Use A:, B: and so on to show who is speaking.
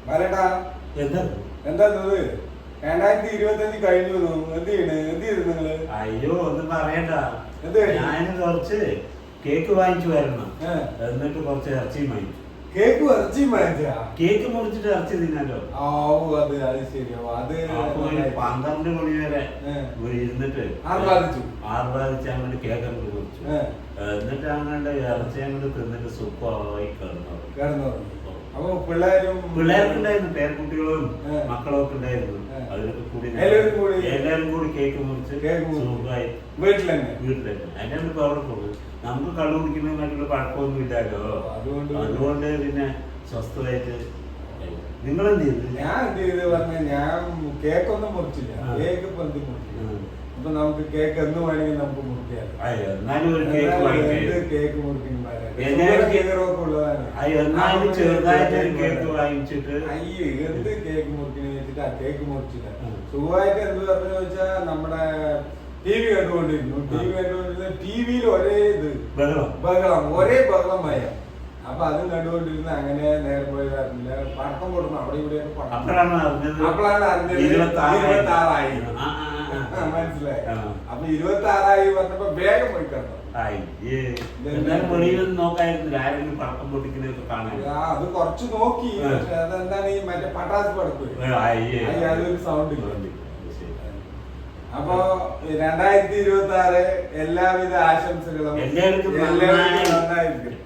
A: വരട്ടാ
B: എന്താ
A: എന്താ 2025 കഴിഞ്ഞു. എന്ത് ചെയ്തു നിങ്ങള്?
B: അയ്യോ ഒന്നും പറയണ്ട.
A: എന്ത് കഴിഞ്ഞു?
B: ഞാൻ കുറച്ച് കേക്ക് വാങ്ങിച്ചു വരണം, എന്നിട്ട് കുറച്ച് ഇറച്ചിയും വാങ്ങിച്ചു.
A: കേക്ക് ഇറച്ചിയും വാങ്ങിച്ചാ?
B: കേക്ക് മുറിച്ചിട്ട് ഇറച്ചി തിന്നാലോ.
A: അത് ശരിയാ. അത്
B: 12 മണി വരെ ഇരുന്നിട്ട്
A: ആർഭാദിച്ചു
B: അങ്ങോട്ട് കേക്ക് അങ്ങോട്ട് മുറിച്ചു. എന്നിട്ട് അങ്ങോട്ട് ഇറച്ചി അങ്ങോട്ട് തിന്നിട്ട് സുഖമായി
A: കിടന്നു. അപ്പൊ
B: പിള്ളേർക്കുണ്ടായിരുന്നു, പേരക്കുട്ടികളും മക്കളും ഒക്കെ ഉണ്ടായിരുന്നു. അതിലൊക്കെ കൂടി എല്ലാവരും കൂടി കേക്ക് മുറിച്ച് സുഖമായി
A: വീട്ടിലെന്നെ.
B: അതിന്റെ ഇപ്പൊ അവിടെ പോകും. നമുക്ക് കള്ളു കുടിക്കുന്നതിനായിട്ടുള്ള പഴക്കമൊന്നും ഇല്ലല്ലോ. അതുകൊണ്ട് പിന്നെ സ്വസ്ഥമായിട്ട്. നിങ്ങളെന്ത് ചെയ്തു?
A: ഞാൻ എന്ത് ചെയ്ത് പറഞ്ഞ, ഞാൻ കേക്കൊന്നും മുറിച്ചില്ല. കേക്ക് പൊന്തി മുറിച്ചില്ല. അപ്പൊ നമുക്ക് കേക്ക് എന്ന് വേണമെങ്കിൽ നമുക്ക് മുറിക്കാം. കേക്ക് മുറിക്കുന്നതാണ്.
B: ചെറുതായിട്ട് കേക്ക് വാങ്ങിച്ചിട്ട്
A: അയ്യോ എന്ത് കേക്ക് മുറിക്കുന്ന വെച്ചിട്ട് ആ കേക്ക് മുറിച്ചില്ല. സുഖമായിട്ട് എന്ത് പറഞ്ഞു ചോദിച്ചാ, നമ്മുടെ ടി വി കണ്ടുകൊണ്ടിരുന്നു. ടിവിയിൽ ഒരേ ഇത് ഒരേ ബഹളമായ. അപ്പൊ അതും കണ്ടുകൊണ്ടിരുന്ന അങ്ങനെ നേരെ പോയി അറിഞ്ഞില്ല. പടക്കം കൊടുക്കണം അവിടെ ഇവിടെ. അപ്പോഴാണ് അറിഞ്ഞത് 26 മനസ്സിലായി. അപ്പൊ 26 പറഞ്ഞപ്പോ വേഗം പോയി കണ്ടു. അത് കുറച്ച് നോക്കി. അതെന്താണ് ഈ മറ്റേ പട്ടാസ് പടക്ക്, അതൊരു സൗണ്ട്. അപ്പൊ 2026 എല്ലാവിധ ആശംസകളും. എല്ലാവർക്കും നന്നായിരിക്കും.